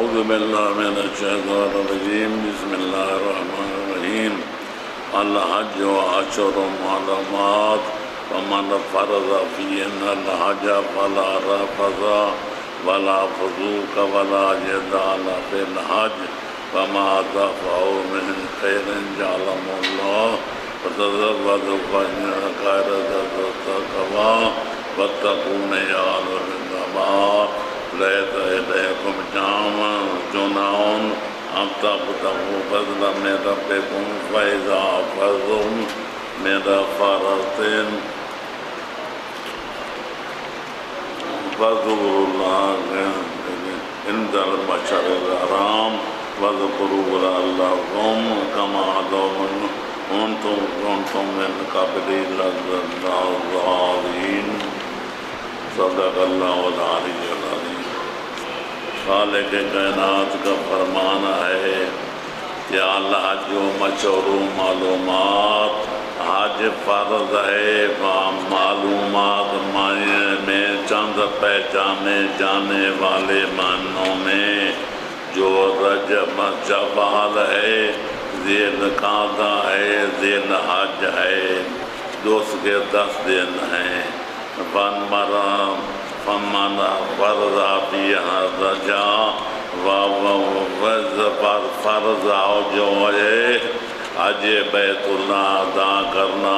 أعوذ بالله من الشيطان الرجيم بسم الله الرحمن الرحيم الحج أشهر معلومات ومن فرض فيهن الحج فلا رفث ولا فسوق ولا جدال في الحج وما تفعلوا من خير جعله الله وتزودوا فإن خير التقوى واتقون يا أولي الألباب ليس إليكم جناح أن تبتغوا فضلا من ربكم فإذا أفضتم من فرض فاذكروا الله عند المشعر الحرام واذكروا لعلكم كما هداكم وأنتم كنتم من قبل الضالين صدق اللہ العلی العظیم۔ خالق کائنات کا فرمانا ہے کہ الحج مشہور معلومات، حج فرض ہے معلومات میں چند پہچانے جانے والے معنوں میں جو رجب شوال ہے، ذی القعدہ ہے، ذی الحج ہے، جو اس کے 10 دن ہیں۔ فمن فرض فیہا رجا فرض جو ہے حج بیت اللہ ادا کرنا،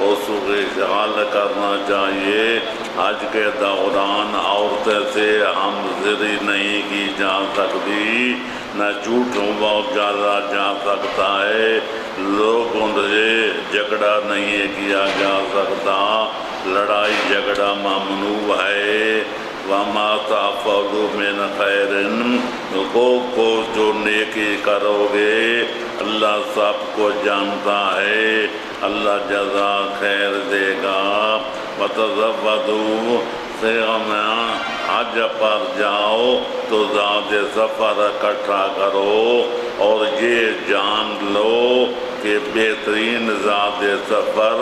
اس کو اشغال کرنا چاہیے۔ حج کے دوران عورتیں سے ہم زری نہیں کی جا سکتی، نہ جھوٹوں بہت زیادہ جا سکتا ہے، لوگوں سے جھگڑا نہیں کیا جا سکتا، لڑائی جھگڑا ممنوع ہے۔ وَمَا تَفْعَلُوا مِنْ خَيْرٍ، کو جو نیکی کرو گے اللہ سب کو جانتا ہے، اللہ جزا خیر دے گا۔ وَتَزَوَّدُوا، حج پر جاؤ تو زاد سفر اکٹھا کرو، اور یہ جان لو کہ بہترین زاد سفر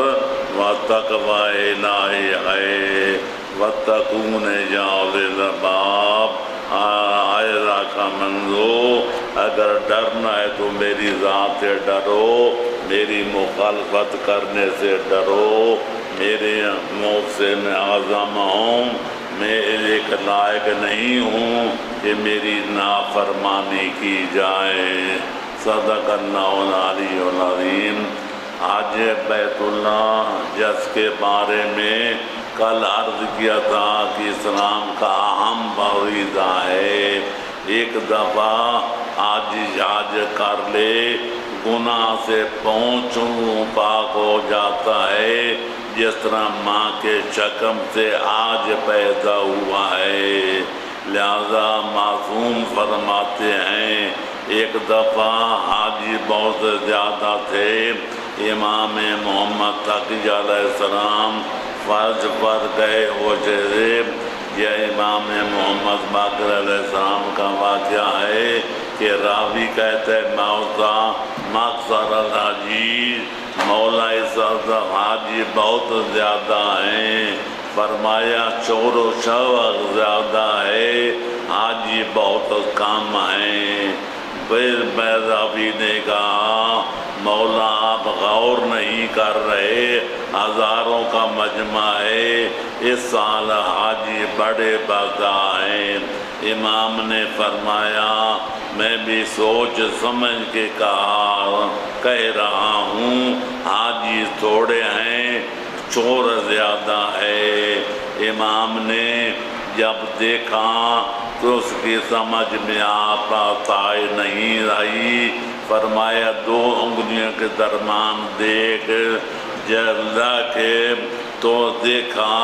وَتَقْوَى الہی ہے۔ وَاتَّقُونِ يَا أُولِي الْأَلْبَابِ، آئرہ کا منظو، اگر ڈرنا ہے تو میری ذات سے ڈرو، میری مخالفت کرنے سے ڈرو، میرے موت سے میں اعظم ہوں، میں ایک لائق نہیں ہوں کہ میری نافرمانی کی جائے۔ صدق اللہ العلی العظیم۔ حج بیت اللہ جس کے بارے میں کل عرض کیا تھا کہ اسلام کا اہم فریضہ ہے، ایک دفعہ حج کر لے گناہ سے پہنچوں پاک ہو جاتا ہے، جس طرح ماں کے شکم سے آج پیدا ہوا ہے۔ لہذا معصوم فرماتے ہیں ایک دفعہ حاجی بہت زیادہ تھے، امام محمد تقی علیہ السلام فرض پر گئے ہوتے تھے۔ یہ امام محمد باقر علیہ السلام کا واقعہ ہے کہ راوی کہتے ہیں مولا مقصر الحاجی، مولا صاحب حاجی بہت زیادہ ہیں، فرمایا چور و شور زیادہ ہے، حاجی بہت کم ہیں۔ پھر راوی نے کہا مولا آپ غور نہیں کر رہے، ہزاروں کا مجمع ہے، اس سال حاجی بڑے بڑا ہیں۔ امام نے فرمایا میں بھی سوچ سمجھ کے کہہ رہا ہوں، حاجی تھوڑے ہیں، چور زیادہ ہے۔ امام نے جب دیکھا تو اس کی سمجھ میں آئے نہیں رہی، فرمایا 2 انگلیوں کے درمیان دیکھ جلا کے تو دیکھا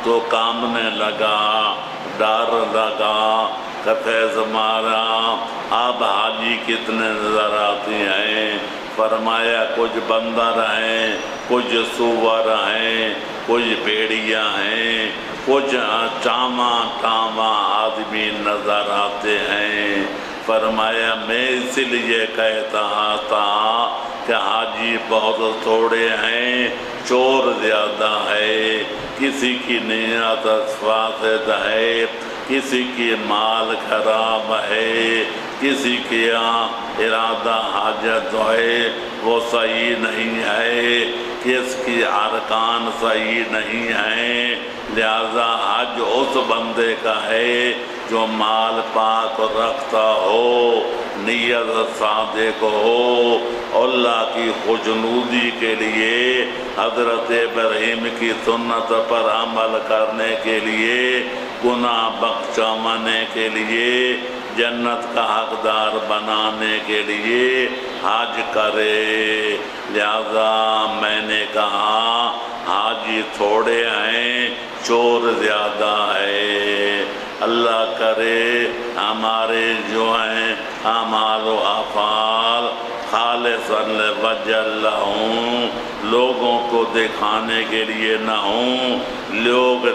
تو کامنے لگا، ڈر لگا، کفیز مارا اب حاجی کتنے نظر آتی ہیں؟ فرمایا کچھ بندر ہیں، کچھ سور ہیں، کچھ بھیڑیاں ہیں، کچھ چاواں آدمی نظر آتے ہیں۔ فرمایا میں اس لیے کہتا تھا کہ حاجی بہت تھوڑے ہیں، چور زیادہ ہے، کسی کی نیت فاسد ہے، کسی کی مال خراب ہے، کسی کے یہاں ارادہ حاجت ہے وہ صحیح نہیں ہے، کس کی ارکان صحیح نہیں ہیں، لہذا حج اس بندے کا ہے جو مال پاک رکھتا ہو، نیت صادق ہو، اللہ کی خوشنودی کے لیے، حضرت ابراہیم کی سنت پر عمل کرنے کے لیے، گناہ بخشوانے کے لیے، جنت کا حقدار بنانے کے لیے حج کرے۔ لہذا میں نے کہا حاجی تھوڑے ہیں، چور زیادہ ہے۔ اللہ کرے ہمارے جو ہیں اعمال و افعال خالصاً لوجہ اللہ ہوں، لوگوں کو دکھانے کے لیے نہ ہوں، لوگ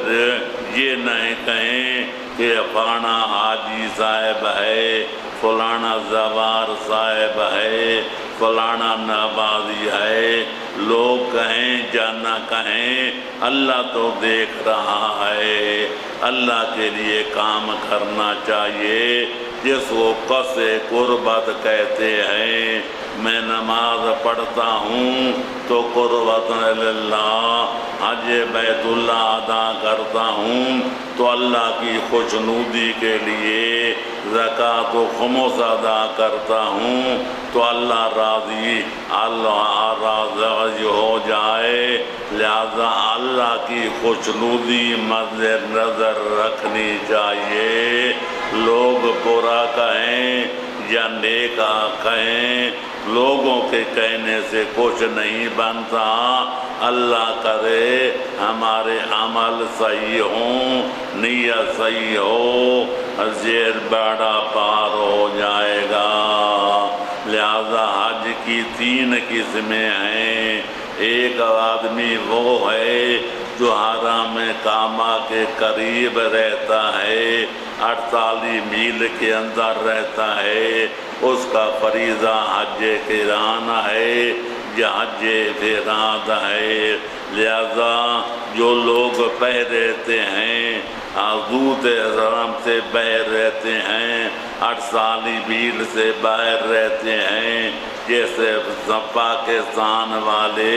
یہ نہیں کہیں کہ فلانا حاجی صاحب ہے، فلانا زوار صاحب ہے، فلانا نوازی ہے، لوگ کہیں یا نہ کہیں، اللہ تو دیکھ رہا ہے۔ اللہ کے لیے کام کرنا چاہیے جس کو قصد قربت کہتے ہیں۔ میں نماز پڑھتا ہوں تو قربت اللہ، حج بیت اللہ ادا کرتا ہوں تو اللہ کی خوشنودی کے لیے، زکوٰۃ و خمس ادا کرتا ہوں تو اللہ راضی ہو جائے۔ لہذا اللہ کی خوشنودی مد نظر رکھنی چاہیے۔ لوگ برا کہیں یا نیک کہیں، لوگوں کے کہنے سے کچھ نہیں بنتا۔ اللہ کرے ہمارے عمل صحیح ہوں، نیت صحیح ہو، زیر بیڑا پار ہو جائے گا۔ لہذا حج کی 3 قسمیں ہیں۔ ایک آدمی وہ ہے جو حرم کعبہ کے قریب رہتا ہے، 48 میل کے اندر رہتا ہے، اس کا فریضہ حج قران ہے یا حج افراد ہے۔ لہذا جو لوگ باہر رہتے ہیں، حدود حرم سے باہر رہتے ہیں، 48 میل سے باہر رہتے ہیں، جیسے پاکستان والے،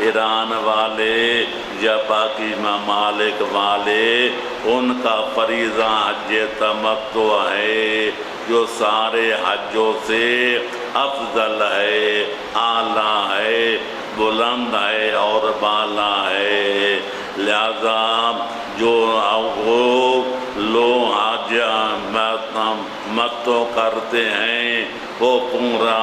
ایران والے یا باقی ممالک والے، ان کا فریضہ حج تمتع ہے، جو سارے حجوں سے افضل ہے، اعلیٰ ہے، بلند ہے اور بالا ہے۔ لہذا جو لوگ حج تمتع کرتے ہیں وہ پورا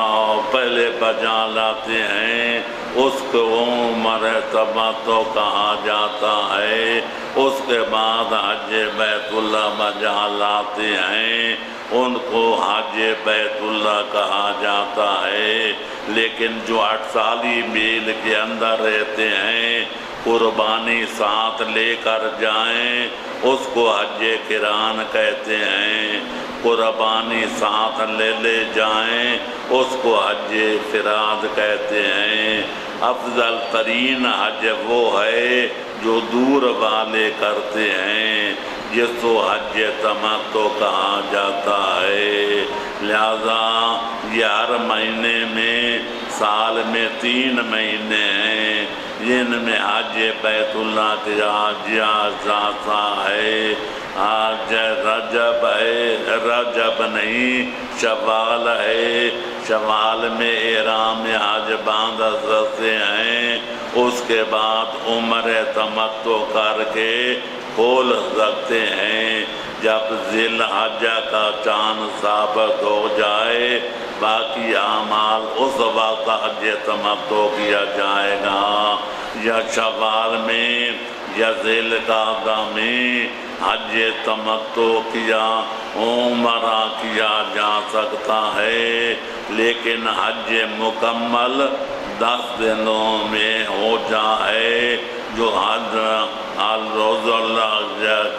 پہلے بجا لاتے ہیں، اس کو عمر تمتع کہا جاتا ہے۔ اس کے بعد حج بیت اللہ بجا لاتے ہیں، ان کو حج بیت اللہ کہا جاتا ہے۔ لیکن جو 48 میل کے اندر رہتے ہیں، قربانی ساتھ لے کر جائیں، اس کو حج قران کہتے ہیں۔ قربانی ساتھ لے جائیں، اس کو حج افراد کہتے ہیں۔ افضل ترین حج وہ ہے جو دور والے کرتے ہیں، جس کو حج تمتع کہا جاتا ہے۔ لہذا یہ ہر مہینے میں، سال میں 3 مہینے ہیں جن میں حج بیت اللہ کیا جاتا ہے۔ آج رجب ہے، رجب نہیں شوال ہے، شوال میں احرام حج باندھ سکتے ہیں، اس کے بعد عمر تمتع کر کے کھول سکتے ہیں۔ جب ذی الحجہ کا چاند ثابت ہو جائے، باقی اعمال اس وقت حج تمتع کیا جائے گا، یا شوال میں یا ذی القعدہ میں حج تمتع کیا، عمرہ کیا جا سکتا ہے، لیکن حج مکمل 10 دنوں میں ہو جائے، جو حج الروز اللہ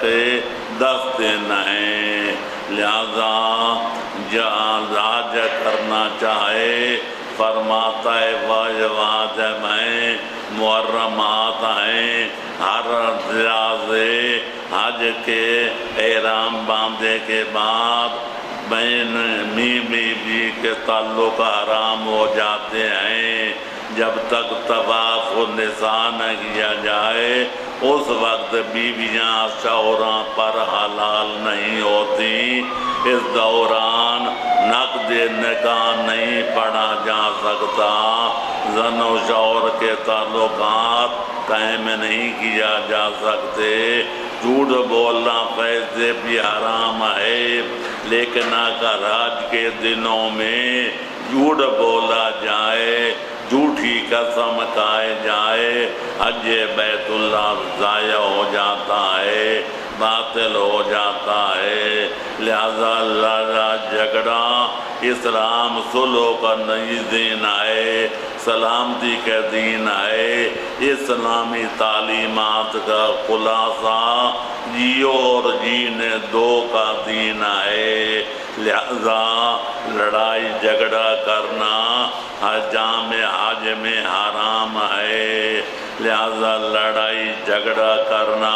کے 10 دن ہیں۔ لہذا جو حج کرنا چاہے، فرماتا ہے واجب میں محرمات ہیں، ہر سے حج کے احرام باندھے کے بعد بین بیوی کے تعلق حرام ہو جاتے ہیں۔ جب تک طواف النساء نہ کیا جائے اس وقت بیویاں شوہراں پر حلال نہیں ہوتی۔ اس دوران نقد نکاح نہیں پڑھا جا سکتا، زن و شوہر کے تعلقات قائم نہیں کیا جا سکتے۔ جھوٹ بولنا ویسے بھی حرام ہے، لیکن اگر حج کے دنوں میں جھوٹ بولا جائے، جھوٹی قسم کھائے جائے، حج بیت اللہ ضائع ہو جاتا ہے، باطل ہو جاتا ہے۔ لہذا لڑا جھگڑا اسلام صلح کا نئی دین ہے، سلامتی کا دین ہے، اسلامی تعلیمات کا خلاصہ جیو اور جینے دو کا دین ہے۔ لہذا لڑائی جھگڑا کرنا جامع حج میں حرام ہے۔ لہذا لڑائی جھگڑا کرنا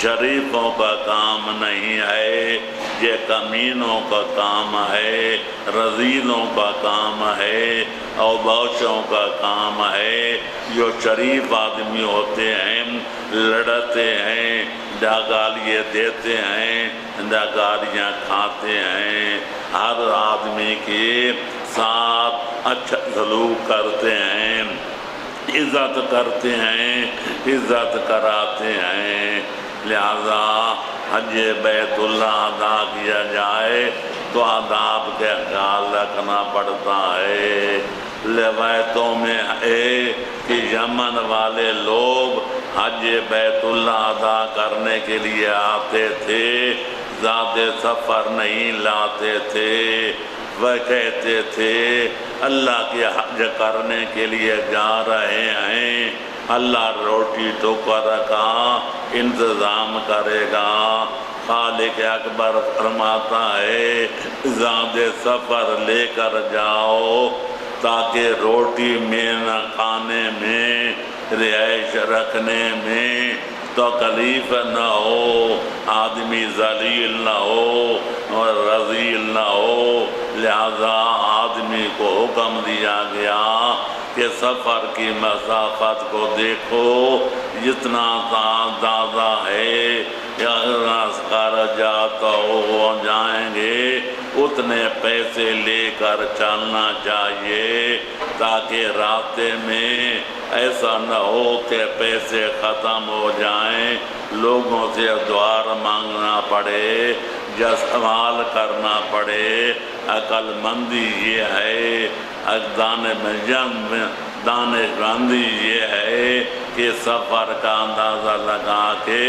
شریفوں کا کام نہیں ہے، یہ کمینوں کا کام ہے، رذیلوں کا کام ہے، اوباشوں کا کام ہے۔ جو شریف آدمی ہوتے ہیں لڑتے ہیں، گالیاں دیتے ہیں، گالیاں کھاتے ہیں، ہر آدمی کے ساتھ اچھا سلوک کرتے ہیں، عزت کرتے ہیں، عزت کراتے ہیں۔ لہذا حج بیت اللہ ادا کیا جائے تو آداب کے خیال رکھنا پڑتا ہے۔ روایتوں میں ہے کہ یمن والے لوگ حج بیت اللہ ادا کرنے کے لیے آتے تھے، زیادہ سفر نہیں لاتے تھے۔ وہ کہتے تھے اللہ کے حج کرنے کے لیے جا رہے ہیں، اللہ روٹی ٹکر کا انتظام کرے گا۔ خالق اکبر فرماتا ہے زیادہ سفر لے کر جاؤ تاکہ روٹی میں نہ کھانے میں، رہائش رکھنے میں تکلیف نہ ہو، آدمی ذلیل نہ ہو اور رذیل نہ ہو۔ لہذا آدمی کو حکم دیا گیا کہ سفر کی مسافت کو دیکھو، جتنا زیادہ ہے یا خرچات ہو جائیں گے اتنے پیسے لے کر چلنا چاہیے، تاکہ راستے میں ایسا نہ ہو کہ پیسے ختم ہو جائیں، لوگوں سے ادوار مانگنا پڑے یا سوال کرنا پڑے۔ عقل مندی یہ ہے، دانش مندی یہ ہے کہ سفر کا اندازہ لگا کے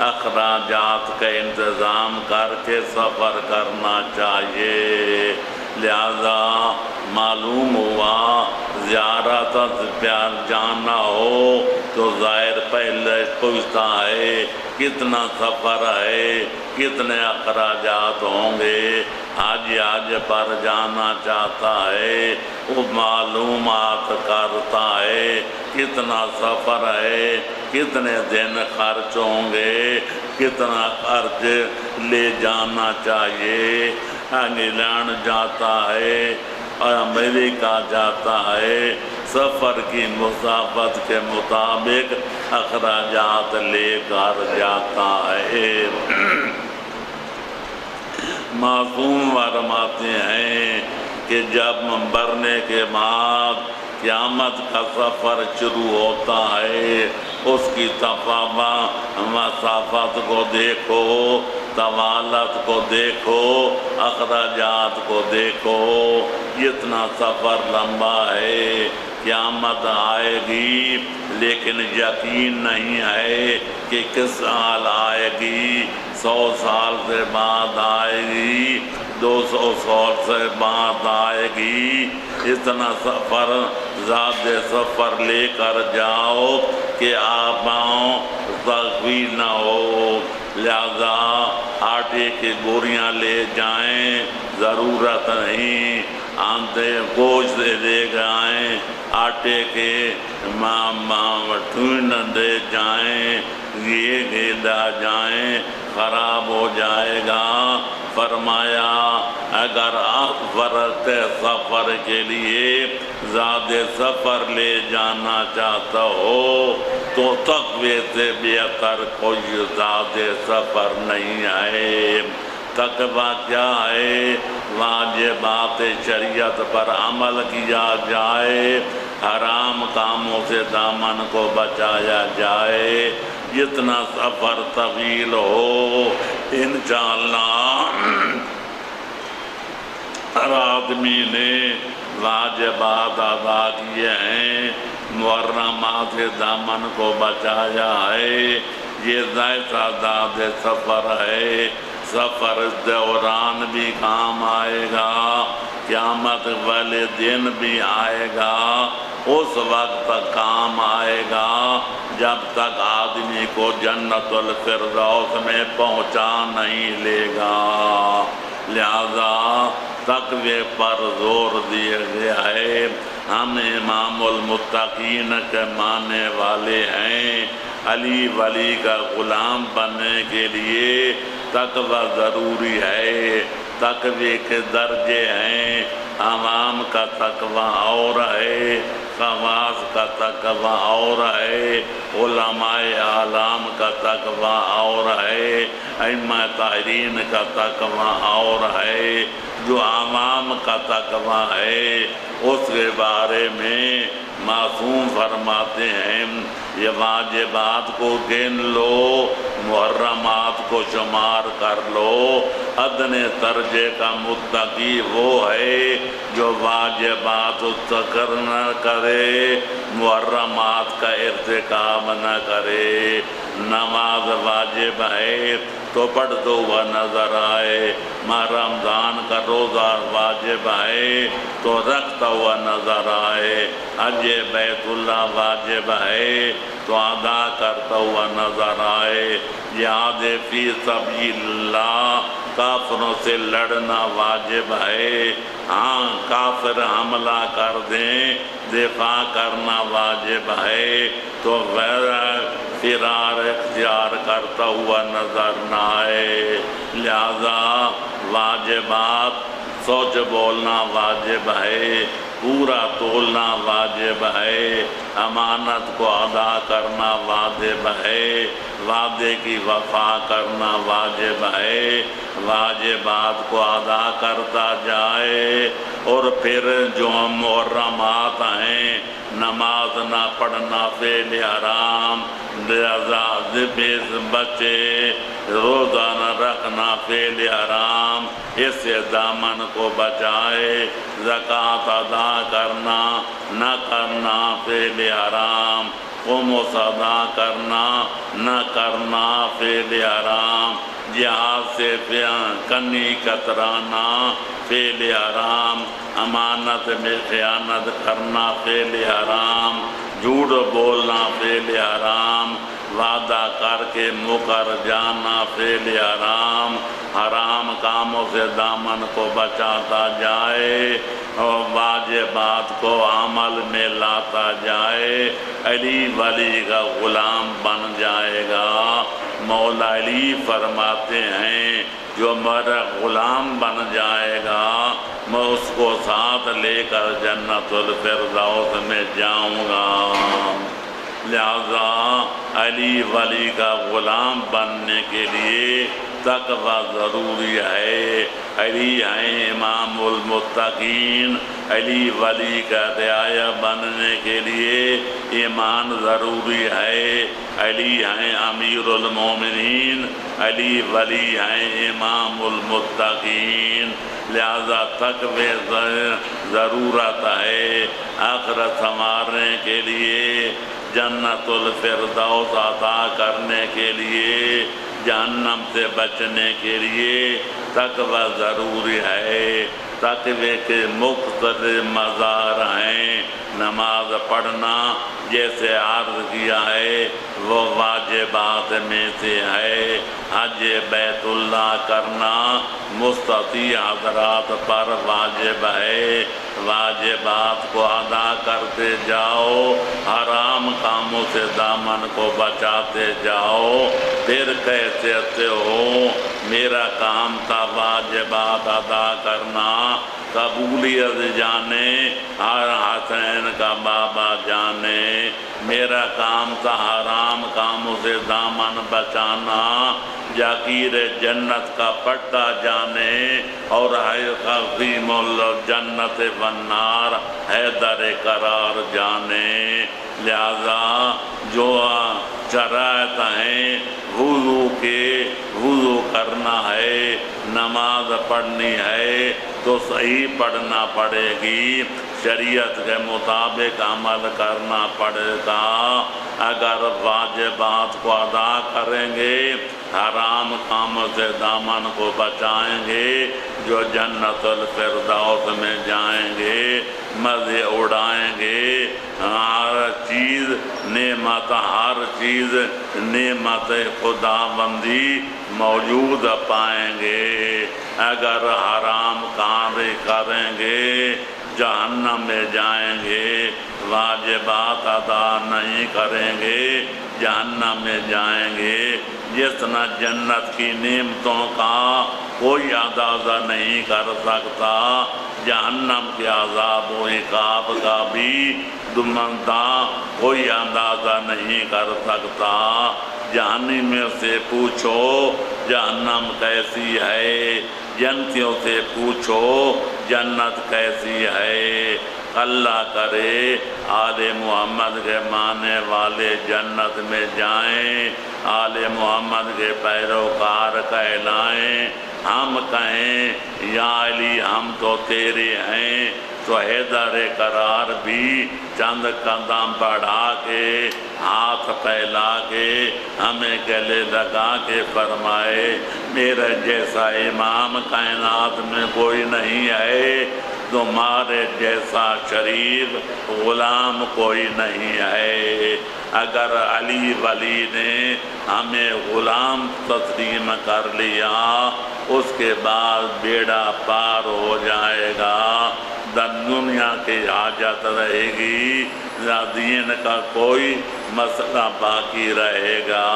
اخراجات کا انتظام کر کے سفر کرنا چاہیے۔ لہذا معلوم ہوا زیارت پیار جانا ہو تو ظاہر پہلے پوچھتا ہے کتنا سفر ہے، کتنے اخراجات ہوں گے۔ حج پر جانا چاہتا ہے وہ معلومات کرتا ہے کتنا سفر ہے، کتنے دن خرچ ہوں گے، کتنا خرچ لے جانا چاہیے۔ انگلینڈ جاتا ہے اور امریکہ جاتا ہے، سفر کی مسافت کے مطابق اخراجات لے کر جاتا ہے۔ معصوم فرماتے ہیں کہ جب مرنے کے بعد قیامت کا سفر شروع ہوتا ہے، اس کی مسافت کو دیکھو، طوالت کو دیکھو، اخراجات کو دیکھو، جتنا سفر لمبا ہے قیامت آئے گی، لیکن یقین نہیں ہے کہ کس سال آئے گی، 100 سال سے بعد آئے گی، 200 سال سے بعد آئے گی۔ اتنا سفر زیادہ سفر لے کر جاؤ کہ آباؤں تغفیر نہ ہو۔ لہذا آٹے کی بوریاں لے جائیں، ضرورت نہیں، آندے گوشت لے جائیں، آٹے کے ٹھون دے جائیں، یہ گیلا جائیں، خراب ہو جائے گا۔ فرمایا اگر آپ فرض سفر کے لیے زاد سفر لے جانا چاہتا ہو تو تقوی سے بہتر کوئی زاد سفر نہیں ہے۔ تقوی کیا ہے؟ واجبات شریعت پر عمل کیا جائے، حرام کاموں سے دامن کو بچایا جائے۔ جتنا سفر طویل ہو انشاءاللہ ہر آدمی نے واجبات ادا کیے ہیں، محرمات سے دامن کو بچایا ہے۔ یہ ایسا زاد سفر ہے، سفر دوران بھی کام آئے گا، قیامت والے دن بھی آئے گا، اس وقت تک کام آئے گا جب تک آدمی کو جنت الفردوس میں پہنچا نہیں لے گا۔ لہذا تقوی پر زور دیا گیا ہے۔ ہم امام المتقین کے ماننے والے ہیں، علی ولی کا غلام بننے کے لیے تقوی ضروری ہے۔ تقوی کے درجے ہیں، عوام کا تقوی اور ہے، خواص کا تقوی اور ہے، علماء اعلام کا تقوی اور ہے، ائمہ طاہرین کا تقوی اور ہے۔ جو عوام کا تقوی ہے اس کے بارے میں معصوم فرماتے ہیں یہ واجبات کو گن لو، محرمات کو شمار کر لو۔ ادنی درجے کا متقی وہ ہے جو واجبات ارتکاب نہ کرے، محرمات کا ارتکاب نہ کرے۔ نماز واجب ہے تو پڑھتا ہوا نظر آئے، ماہ رمضان کا روزہ واجب ہے تو رکھتا ہوا نظر آئے، حج بیت اللہ واجب ہے تو ادا کرتا ہوا نظر آئے، جہاد فی سبیل اللہ کافروں سے لڑنا واجب ہے، ہاں کافر حملہ کر دیں دفاع کرنا واجب ہے تو فرار اختیار کرتا ہوا نظر نہ آئے۔ لہذا واجبات سوچ بولنا واجب ہے، پورا تولنا واجب ہے، امانت کو ادا کرنا واجب ہے، وعدے کی وفا کرنا واجب ہے۔ واجبات کو ادا کرتا جائے اور پھر جو محرمات ہیں، نماز نہ پڑھنا فعل حرام، بچے روزہ نہ رکھنا فعل حرام، اس سے دامن کو بچائے، زکوٰۃ ادا کرنا نہ کرنا فعل حرام، خمس ادا کرنا نہ کرنا فعل حرام، جہاد سے کنی کترانا فعل حرام، امانت میں خیانت کرنا فعل حرام، جھوٹ بولنا فعل حرام، وعدہ کر کے مکر جانا فعل حرام۔ حرام کاموں سے دامن کو بچاتا جائے اور واجبات کو عمل میں لاتا جائے، علی ولی کا غلام بن جائے گا۔ مولا علی فرماتے ہیں جو میرا غلام بن جائے گا میں اس کو ساتھ لے کر جنت الفردوس میں جاؤں گا۔ لہذا علی ولی کا غلام بننے کے لیے تقوی ضروری ہے۔ علی ہیں امام المتقین، علی ولی کا رعایا بننے کے لیے ایمان ضروری ہے۔ علی ہیں امیر المومنین، علی ولی ہیں امام المتقین، لہذا تقوی ضرورت ہے۔ آخرت سنوارنے کے لیے، جنت الفردوس عطا کرنے کے لیے، جہنم سے بچنے کے لیے تقوی ضروری ہے۔ تقوی کے مختلف مظاہر ہیں، نماز پڑھنا جیسے عرض کیا ہے وہ واجبات میں سے ہے، حج بیت اللہ کرنا مستطیع حضرات پر واجب ہے، واجبات کو ادا کرتے جاؤ، حرام کاموں سے دامن کو بچاتے جاؤ، پھر کہتے ہو میرا کام تھا واجبات ادا کرنا، قبولیت جانے ہر حسین کا بابا جانے، میرا کام تھا حرام کاموں سے دامن بچانا، جاگیر جنت کا پٹا جانے، اور حکیم الجنت والنار حیدر قرار جانے۔ لہذا جو شرائط ہیں وضو کے، وضو کرنا ہے، نماز پڑھنی ہے تو صحیح پڑھنا پڑے گی، شریعت کے مطابق عمل کرنا پڑے گا۔ اگر واجبات کو ادا کریں گے، حرام کاموں سے دامن کو بچائیں گے، جو جنت الفردوس میں جائیں گے، مزے اڑائیں گے، ہر چیز نعمت، ہر چیز نعمت خدا بندی موجود پائیں گے۔ اگر حرام کام کریں گے جہنم میں جائیں گے، واجبات ادا نہیں کریں گے جہنم میں جائیں گے۔ جتنا جنت کی نعمتوں کا کوئی اندازہ نہیں کر سکتا، جہنم کے عذاب و عقاب کا بھی دمندہ کوئی اندازہ نہیں کر سکتا۔ جہنمیوں سے پوچھو جہنم کیسی ہے، جنتیوں سے پوچھو جنت کیسی ہے۔ اللہ کرے آل محمد کے ماننے والے جنت میں جائیں، آل محمد کے پیروکار کہلائیں، ہم کہیں یا علی ہم تو تیرے ہیں، تو حیدر قرار بھی چند قدم بڑھا کے ہاتھ پھیلا کے ہمیں گلے لگا کے فرمائے میرے جیسا امام کائنات میں کوئی نہیں ہے، تمہارے جیسا شریف غلام کوئی نہیں ہے۔ اگر علی ولی نے ہمیں غلام تسلیم کر لیا، اس کے بعد بیڑا پار ہو جائے گا، دنیا کی حاجت رہے گی، دین کا کوئی مسئلہ باقی رہے گا۔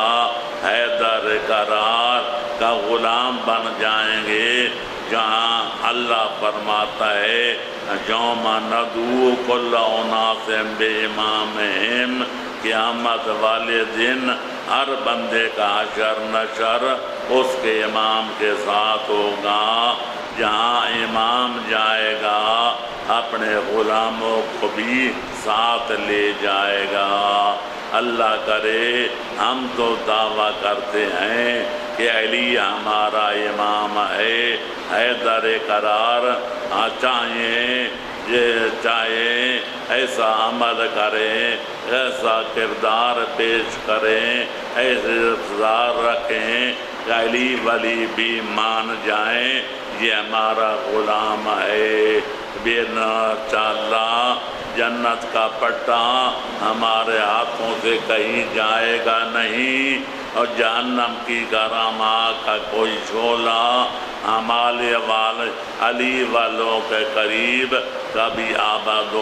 حیدر قرار کا غلام بن جائیں گے، جہاں اللہ فرماتا ہے یوم ندعو کل اناس بامامہم، قیامت والے دن ہر بندے کا حشر نشر اس کے امام کے ساتھ ہوگا۔ جہاں امام جائے گا اپنے غلاموں کو بھی ساتھ لے جائے گا۔ اللہ کرے ہم تو دعویٰ کرتے ہیں کہ علی ہمارا امام ہے، حیدر قرار چاہیے ایسا عمل کریں، ایسا کردار پیش کریں، ایسے رفتار رکھیں کہ علی ولی بھی مان جائیں یہ ہمارا غلام ہے۔ انشاءاللہ جنت کا پٹا ہمارے ہاتھوں سے کہیں جائے گا نہیں، اور جہنم کی گرم آگ کا کوئی شعلہ ہمارے علی والوں کے قریب کبھی آباد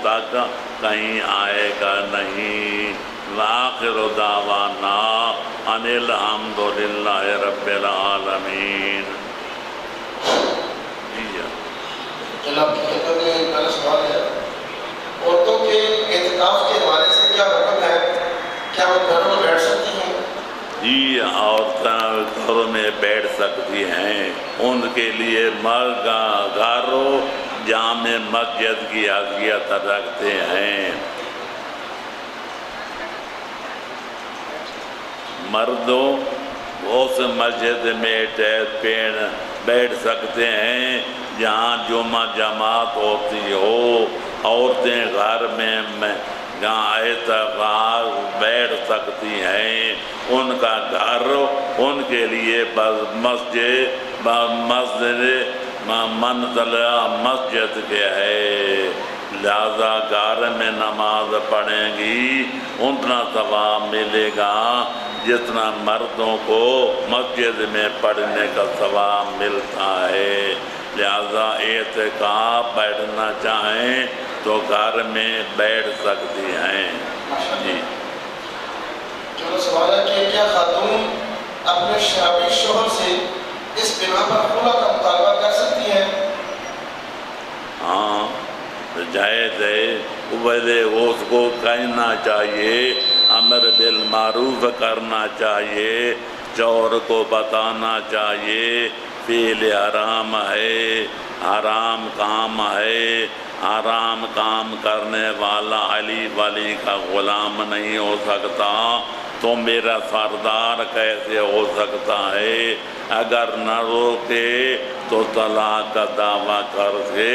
تک کہیں آئے گا نہیں۔ وآخر دعوانا ان الحمد للہ رب العالمین۔ جناب کی خدمت میں میرا سوال ہے، عورتوں کے اعتکاف کے حوالے سے کیا حکم ہے؟ کیا وہ گھروں میں بیٹھ سکتی ہیں؟ جی، عورتیں گھروں میں بیٹھ سکتی ہیں، ان کے لیے مرد گھروں جامع مسجد کی حیثیت رکھتے ہیں۔ مردوں اس مسجد میں بیٹھ سکتے ہیں جہاں جمعہ جماعت ہوتی ہو، عورتیں گھر میں جہاں اعتکاف بیٹھ سکتی ہیں، ان کا گھر ان کے لیے منزلہ مسجد کے ہے، لہذا گھر میں نماز پڑھیں گی اتنا ثواب ملے گا جتنا مردوں کو مسجد میں پڑھنے کا ثواب ملتا ہے۔ لہذا اعتکاف بیٹھنا چاہیں تو گھر میں بیٹھ سکتی ہیں۔ جی جو سوال ہے کہ کیا خاتون اپنے شرابی شوہر سے اس بنا پر خلا کا مطالبہ کر سکتی ہیں؟ ہاں جائز ہے، ویسے اس کو کہنا چاہیے، امر بالمعروف کرنا چاہیے، چور کو بتانا چاہیے فعل حرام ہے، حرام کام ہے، حرام کام کرنے والا علی ولی کا غلام نہیں ہو سکتا، تو میرا سردار کیسے ہو سکتا ہے؟ اگر نہ روکے تو طلاق کا دعویٰ کر کے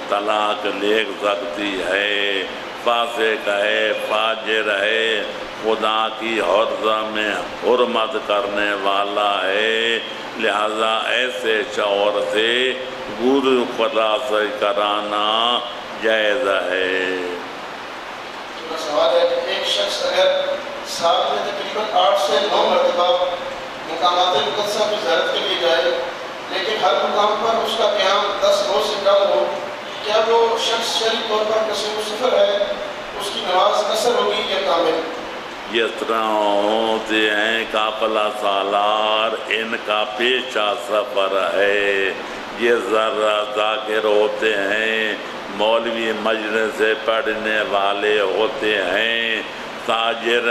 طلاق لے سکتی ہے۔ فاسق ہے، فاجر ہے، خدا کی حرمت میں حرمت کرنے والا ہے، لہذا ایسے شوہر سے گرو خلاص کرانا جائز ہے۔ سوال ہے کہ ایک شخص اگر سال میں تقریباً 8 سے 9 مرتبہ مقامات مقدسہ کی زیارت کے لیے جائے، لیکن ہر مقام پر اس کا قیام 10 روز سے کم ہو، کیا وہ شخص شرعی طور پر قصیر السفر ہے؟ اس کی نماز قصر ہوگی یا کامل؟ اس طرح ہوتے ہیں قافلہ سالار، ان کا پیشہ سفر ہے، یہ ذرا ذاکر ہوتے ہیں، مولوی مجلس سے پڑھنے والے ہوتے ہیں، تاجر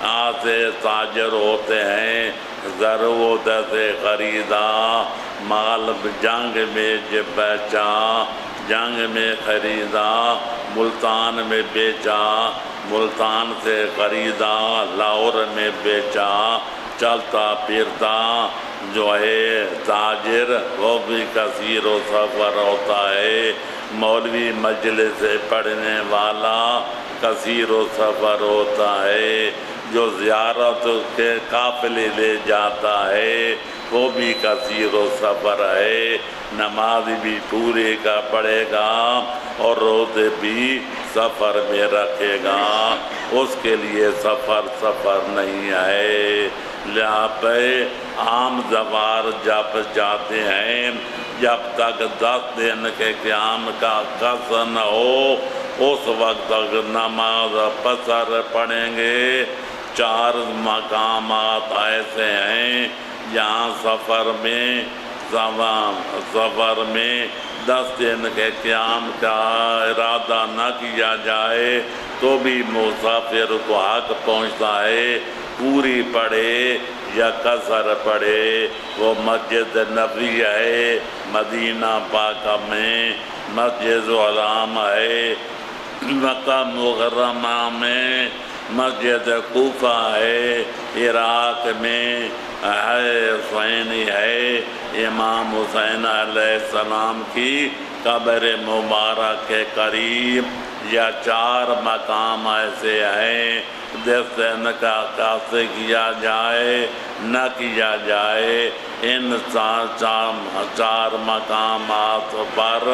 آتے تاجر ہوتے ہیں، ضرورت سے خریدا مال، جنگ میں جو بیچا، جنگ میں خریدا، ملتان میں بیچا، ملتان سے خریدا، لاہور میں بیچا، چلتا پھرتا جو ہے تاجر، وہ بھی کثیر و سفر ہوتا ہے، مولوی مجلس سے پڑھنے والا کثیر و سفر ہوتا ہے، جو زیارت کے قافلے لے جاتا ہے وہ بھی کثیر و سفر ہے، نماز بھی پورے کا پڑھے گا اور روزے بھی سفر میں رکھے گا، اس کے لیے سفر نہیں ہے۔ لہٰذا عام زوار جب جاتے ہیں، جب تک 10 دن کے قیام کا قصر نہ ہو اس وقت تک نماز قصر پڑھیں گے۔ 4 مقامات ایسے ہیں جہاں سفر میں 10 دن کے قیام کا ارادہ نہ کیا جائے تو بھی مسافر کو حق پہنچتا ہے، پوری پڑھے یا قصر پڑھے۔ وہ مسجد نبوی ہے مدینہ پاکہ میں، مسجد الحرام ہے مکہ مکرمہ میں، مسجد کوفہ ہے عراق میں، حسینی ہے، امام حسین علیہ السلام کی قبر مبارک کے قریب، یا 4 مقام ایسے ہیں جس سے نکاح کیسے کیا جائے نہ کیا جائے۔ ان 4 مقامات پر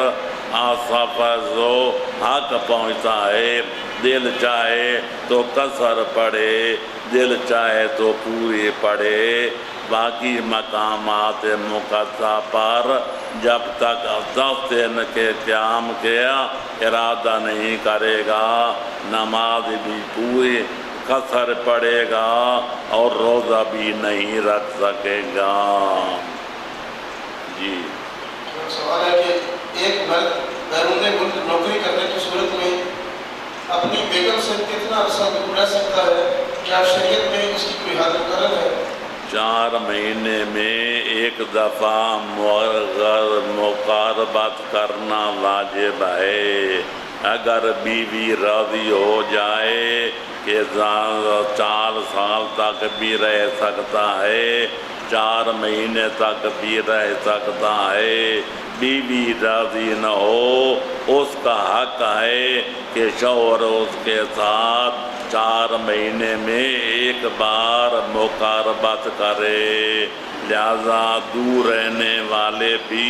سفر و حق پہنچتا ہے، دل چاہے تو قصر پڑھے، دل چاہے تو پوری پڑھے۔ باقی مقامات مقدسہ پر جب تک 10 دن کے قیام کیا ارادہ نہیں کرے گا، نماز بھی پوری قصر پڑے گا اور روزہ بھی نہیں رکھ سکے گا۔ جی سوال ہے کہ ایک مرد بیرون ملک نوکری کرنے کی صورت میں اپنی بیگم سے کتنا عرصہ دور رہ سکتا ہے؟ کیا شریعت میں اس کی کوئی حد مقرر ہے؟ 4 مہینے میں 1 دفعہ مقاربت کرنا واجب ہے۔ اگر بیوی راضی ہو جائے کہ 4 سال تک بھی رہ سکتا ہے، 4 مہینے تک بھی رہ سکتا ہے، بیوی راضی نہ ہو، اس کا حق ہے کہ شوہر اس کے ساتھ 4 مہینے میں 1 بار مقاربت کرے۔ لہذا دور رہنے والے بھی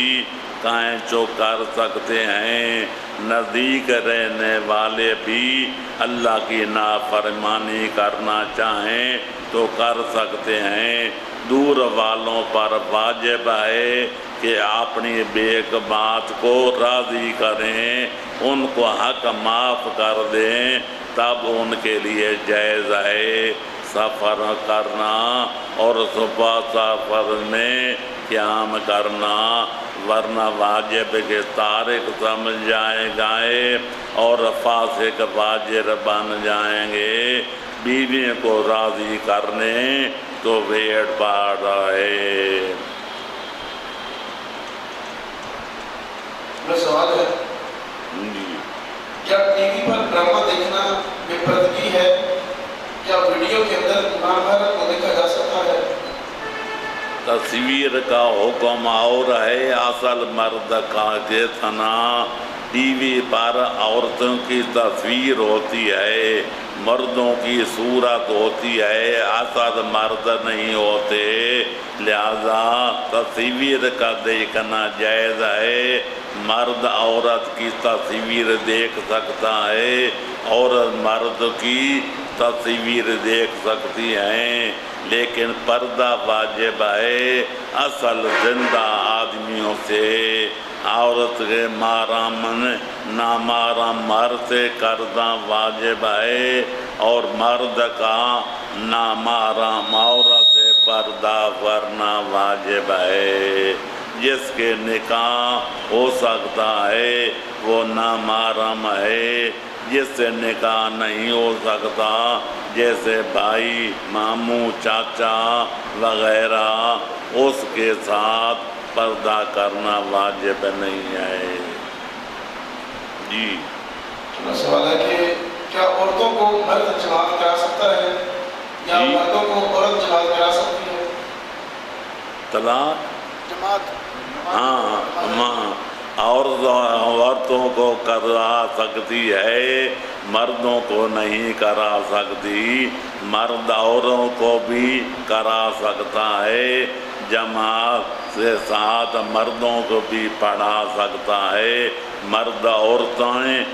کہیں کر سکتے ہیں، نزدیک رہنے والے بھی اللہ کی نافرمانی کرنا چاہیں تو کر سکتے ہیں۔ دور والوں پر واجب ہے کہ اپنی بیک بات کو راضی کریں، ان کو حق معاف کر دیں، تب ان کے لیے جائز ہے سفر کرنا اور صبح سفر میں قیام کرنا، ورنہ واجب کے تارک سمجھ جائیں گے اور فاسق فاجر بن جائیں گے۔ بیوی کو راضی کرنے تو بھیڑ پاڑ رہے۔ میرا سوال ہے کیا ٹی وی پر ڈرامہ دیکھنا بے پردگی ہے؟ کیا ویڈیو کے اندر مہابھارت کو دیکھا جا سکتا ہے؟ تصویر کا حکم اور ہے، اصل مرد کا دیکھنا۔ ٹی وی پر عورتوں کی تصویر ہوتی ہے، مردوں کی صورت ہوتی ہے، اصل مرد نہیں ہوتے، لہذا تصویر کا دیکھنا جائز ہے۔ مرد عورت کی تصویر دیکھ سکتا ہے، عورت مرد کی تصویر دیکھ سکتی ہیں، لیکن پردہ واجب ہے اصل زندہ آدمیوں سے۔ عورت کے محرم نامحرم مرد سے کردہ واجب ہے، اور مرد کا نامحرم عورت سے پردہ کرنا واجب ہے۔ جس کے نکاح ہو سکتا ہے وہ نامحرم ہے، جس سے نکاح نہیں ہو سکتا جیسے بھائی، ماموں، چاچا وغیرہ، اس کے ساتھ پردہ کرنا واجب نہیں ہے۔ جی میرا سوال ہے کہ کیا عورتوں کو مرد جماعت کرا سکتا ہے یا مردوں کو عورت جماعت کرا سکتی ہے؟ طلاق؟ جماعت ہاں، عورتوں کو کرا سکتی ہے، مردوں کو نہیں کرا سکتی۔ مرد عورتوں کو بھی کرا سکتا ہے، جماعت سے ساتھ مردوں کو بھی پڑھا سکتا ہے۔ مرد عورتیں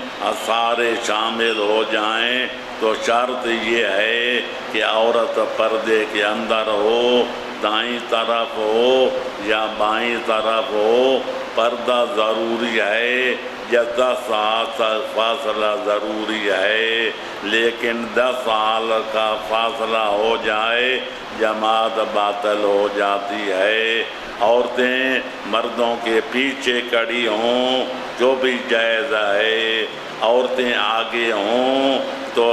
سارے شامل ہو جائیں تو شرط یہ ہے کہ عورت پردے کے اندر ہو، دائیں طرف ہو یا بائیں طرف ہو، پردہ ضروری ہے، یا 10 سال تک فاصلہ ضروری ہے، لیکن 10 سال کا فاصلہ ہو جائے جماعت باطل ہو جاتی ہے۔ عورتیں مردوں کے پیچھے کھڑی ہوں جو بھی جائز ہے، عورتیں آگے ہوں تو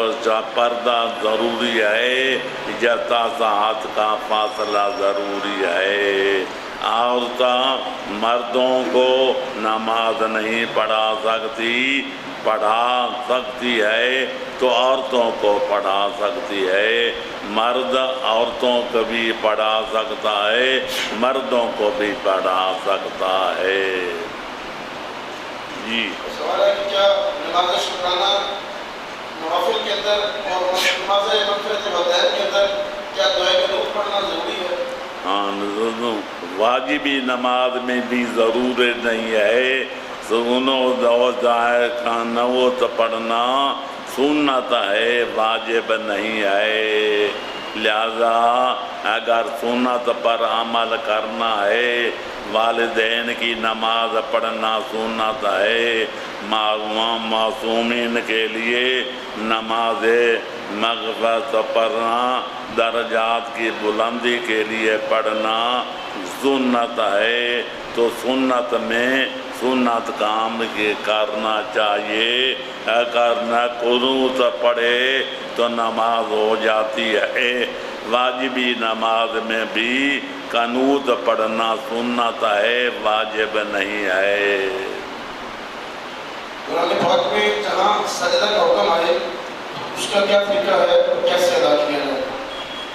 پردہ ضروری ہے، یا 10 ہاتھ کا فاصلہ ضروری ہے۔ عورتیں مردوں کو نماز نہیں پڑھا سکتی ہے تو عورتوں کو پڑھا سکتی ہے، مرد عورتوں کو بھی پڑھا سکتا ہے، مردوں کو بھی پڑھا سکتا ہے۔ جی سوال ہے کہ کیا نماز شکرانہ نوافل کے اندر اور نماز مغفرت والدین کے اندر کیا دعائے قنوت پڑھنا ضروری ہے؟ ہاں، واجبی نماز میں بھی ضرورت نہیں ہے، قنوت پڑھنا سنت ہے، واجب نہیں ہے۔ لہذا اگر سنت پر عمل کرنا ہے، والدین کی نماز پڑھنا سنت ہے، معصومین کے لیے نماز مغفرت پڑھنا، درجات کی بلندی کے لیے پڑھنا سنت ہے، تو سنت میں سنت کام کے کرنا چاہیے۔ اگر نہ قنوت پڑھے تو نماز ہو جاتی ہے۔ واجبی نماز میں بھی قنوت پڑھنا سنت ہے، واجب نہیں ہے۔ قرآن پاک میں جہاں سجدہ کا حکم آئے اس کا کیا طریقہ ہے اور کیسے ادا کیا جائے؟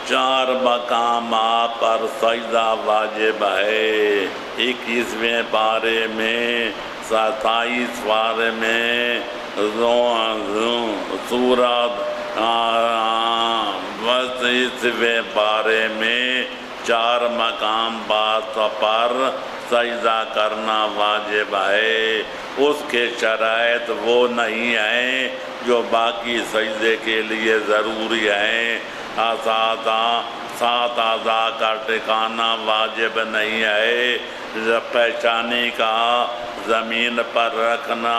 4 مقامات پر سجدہ واجب ہے۔ 21ویں پارے میں، 27 پارے میں، سورۃ 32ویں پارے میں 4 مقام بات پر سجدہ کرنا واجب ہے۔ اس کے شرائط وہ نہیں ہیں جو باقی سجدے کے لیے ضروری ہیں۔ 7 اعضاء کا ٹھکانا واجب نہیں ہے، پہچانی کا زمین پر رکھنا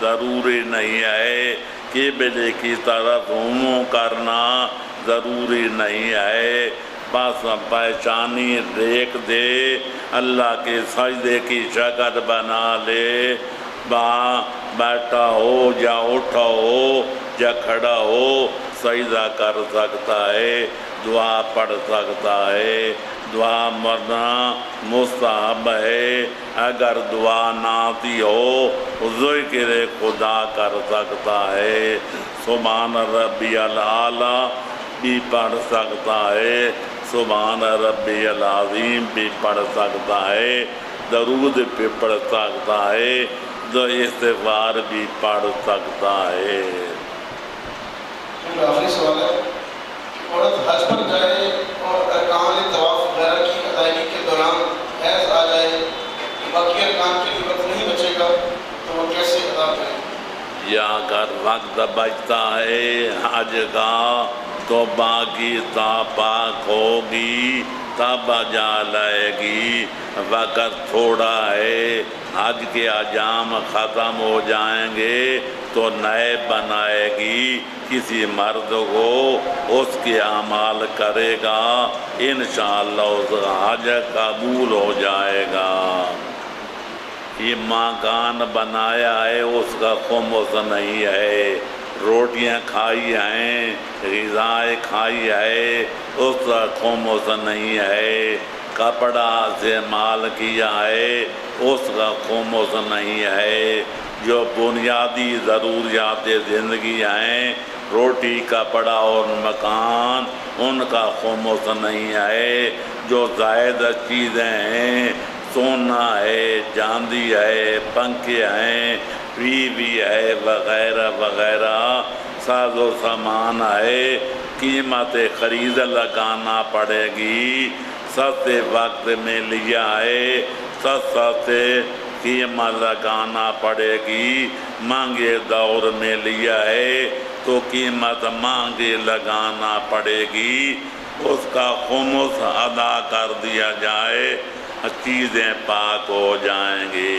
ضروری نہیں ہے، قبلے کی طرف منہ کرنا ضروری نہیں ہے، بس پہچانی دیکھ دے، اللہ کے سجدے کی شکل بنا لے، بیٹھا ہو یا اٹھا ہو یا کھڑا ہو سجدہ کر سکتا ہے، دعا پڑھ سکتا ہے، دعا مرنا مستحب ہے، اگر دعا نہ آتی ہو ذکر خدا کر سکتا ہے، سبحان ربی الاعلیٰ بھی پڑھ سکتا ہے، سبحان ربی العظیم بھی پڑھ سکتا ہے، درود بھی پڑھ سکتا ہے، جو استغفار بھی پڑھ سکتا ہے۔ آخری سوال ہے کہ عورت حج پر جائے اور ارکان طواف وغیرہ کی ادائیگی کے دوران حیض آ جائے، باقی ارکان کے لیے وقت نہیں بچے گا تو وہ کیسے ادا کرے؟ یا اگر وقت بچتا ہے حج کا تو باقی تا پاک ہوگی تب جا لائے گی، وقت تھوڑا ہے، حج کے احکام ختم ہو جائیں گے تو نئے بنائے گی، کسی مرد کو اس کے اعمال کرے گا، انشاءاللہ اس کا حج قبول ہو جائے گا۔ یہ مکان بنایا ہے اس کا خمس نہیں ہے، روٹیاں کھائی ہیں، غذائیں کھائی ہے، اس کا خمس نہیں ہے، کپڑا استعمال کیا ہے اس کا خمس نہیں ہے، جو بنیادی ضروریات زندگی ہیں، روٹی کپڑا اور مکان، ان کا خمس نہیں ہے، جو زائد چیزیں ہیں، سونا ہے، چاندی ہے، پنکھے ہیں، بیوی ہے وغیرہ وغیرہ، ساز و سامان ہے، قیمت خرید لگانا پڑے گی، سستے وقت میں لیا ہے، سستے قیمت لگانا پڑے گی، مہنگے دور میں لیا ہے تو قیمت مہنگی لگانا پڑے گی، اس کا خمس ادا کر دیا جائے، چیزیں پاک ہو جائیں گی۔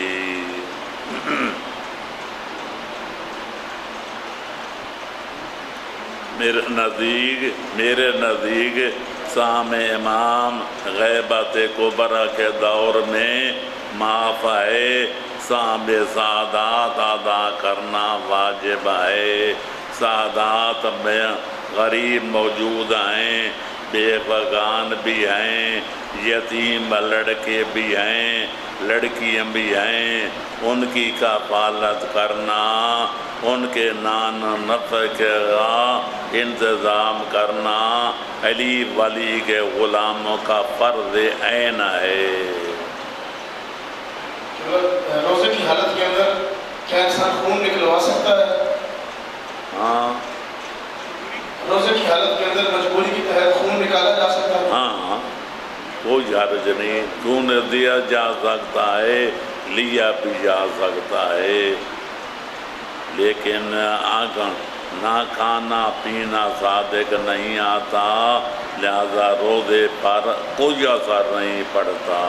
میرے نزدیک سام امام غیبت کبریٰ کے دور میں معاف ہے، سام سعادات ادا کرنا واجب ہے، سعادات میں غریب موجود ہیں، بے بغان بھی ہیں، یتیم لڑکے بھی ہیں، لڑکیاں بھی ہیں، ان کی کفالت کرنا، ان کے نان نفقے کا انتظام کرنا علی ولی کے غلاموں کا فرض عین ہے۔ روزے کی حالت کے اندر کیا انسان خون نکلوا سکتا ہے؟ ہاں، روزے کی حالت کے اندر مجبوری کی تحت خون نکالا جا سکتا ہے؟ ہاں، کوئی حرج نہیں، خون دیا جا سکتا ہے، لیا بھی جا سکتا ہے، لیکن نہ کھانا پینا صادق نہیں آتا، لہذا روزے پر کوئی اثر نہیں پڑتا۔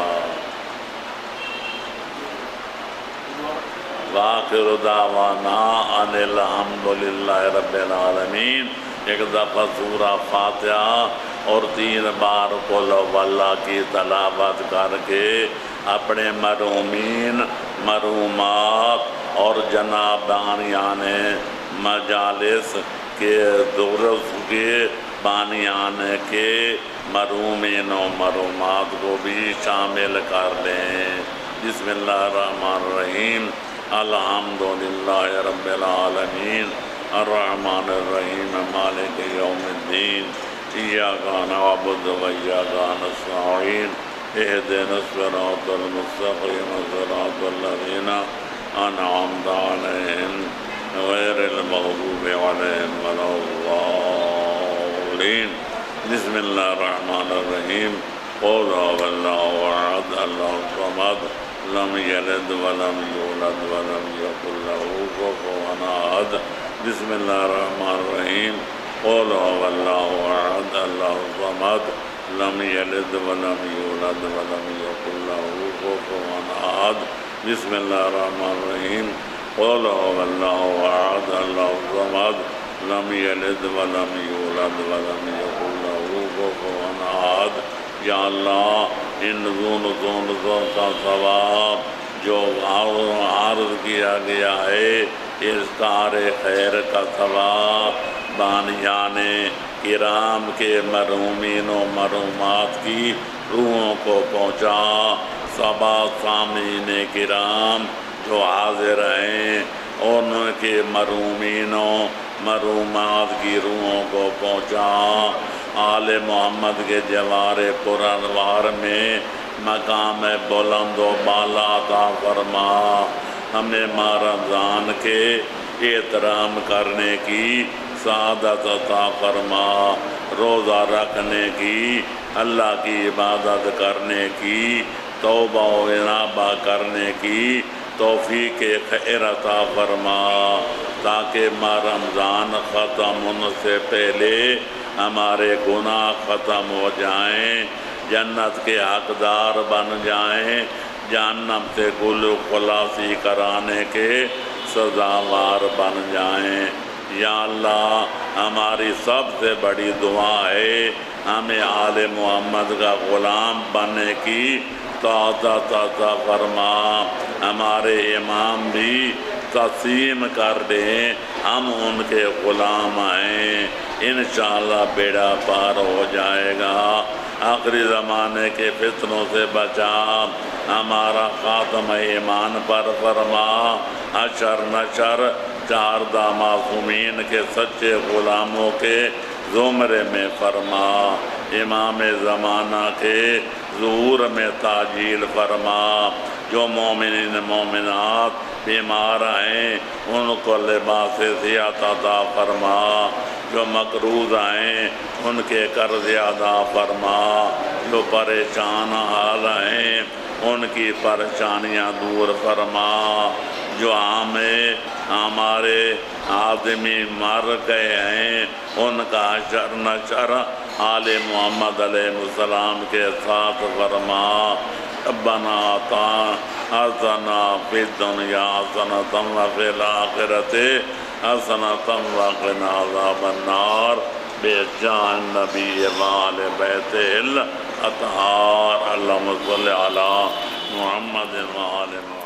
وآخر دعوانا ان الحمدللہ رب العالمین۔ ایک دفعہ سورہ فاتحہ اور 3 بار قل هو اللہ کی تلاوت کر کے اپنے مرحومین، مرحومات اور جنابان یعنی مجالس کے درس کے بانیان کے مرحومین و مرحومات کو بھی شامل کر لیں۔ بسم اللہ الرحمن الرحیم، الحمدللہ رب العالمین، الرحمن الرحیم، مالک یوم الدین، ایاک نعبد و ایاک نستعین، اہدنا الصراط المستقیم، صراط الذین انعمت علیہم غیر المغضوب علیہم ولا الضالین۔ بسم اللہ الرحمن الرحیم، قل هو اللہ احد اللہ الصمد لم یلد ولم یولد ولم یکن له کفوا احد۔ بسم اللہ الرحمن الرحیم، قل هو اللہ احد اللہ الصمد لم يلد ولم يولد ولم يكن له كفوا أحد بسم الله الرحمن الرحيم قل هو الله أحد الله الصمد لم يلد ولم يولد ولم يكن له كفوا أحد یا اللہ ان زونوں کا ثواب جو عرض کیا گیا ہے اس کار خیر کا ثواب بانیان کرام کے مرحومین و مرحومات کی روحوں کو پہنچا سبا سامعین کرام جو حاضر ہیں ان کے مرحومین و مرحومات کی روحوں کو پہنچا آل محمد کے جوار پر انوار میں مقام بلند و بالا عطا فرما ہمیں ماہ رمضان کے احترام کرنے کی سعادت عطا فرما روزہ رکھنے کی اللہ کی عبادت کرنے کی توبہ و انابہ کرنے کی توفیق خیر عطا فرما تاکہ ماہ رمضان ختم ہونے سے پہلے ہمارے گناہ ختم ہو جائیں جنت کے حقدار بن جائیں جہنم سے گل خلاصی کرانے کے سزاوار بن جائیں یا اللہ ہماری سب سے بڑی دعا ہے ہمیں آل محمد کا غلام بننے کی طاقت عطا فرما ہمارے امام بھی تسلیم کر دیں ہم ان کے غلام ہیں انشاءاللہ بیڑا پار ہو جائے گا آخری زمانے کے فتنوں سے بچا ہمارا خاتمہ ایمان پر فرما حشر نشر چاردہ معصومین کے سچے غلاموں کے زمرے میں فرما امام زمانہ کے ظہور میں تاجیل فرما جو مومنین مومنات بیمار ہیں ان کو لباس صحت عطا فرما جو مقروض ہیں ان کے قرض ادا فرما جو پریشان حال ہیں ان کی پریشانیاں دور فرما جو ہمارے آدمی مر گئے ہیں ان کا حشر نشر آل محمد علیہ السلام کے ساتھ فرما ربنا آتنا فی الدنیا حسنۃ وفی الآخرۃ حسنۃ وقنا عذاب النار بجاہ النبی وآل بیتہ الاطہار اللہم صلی علی محمد وآل محمد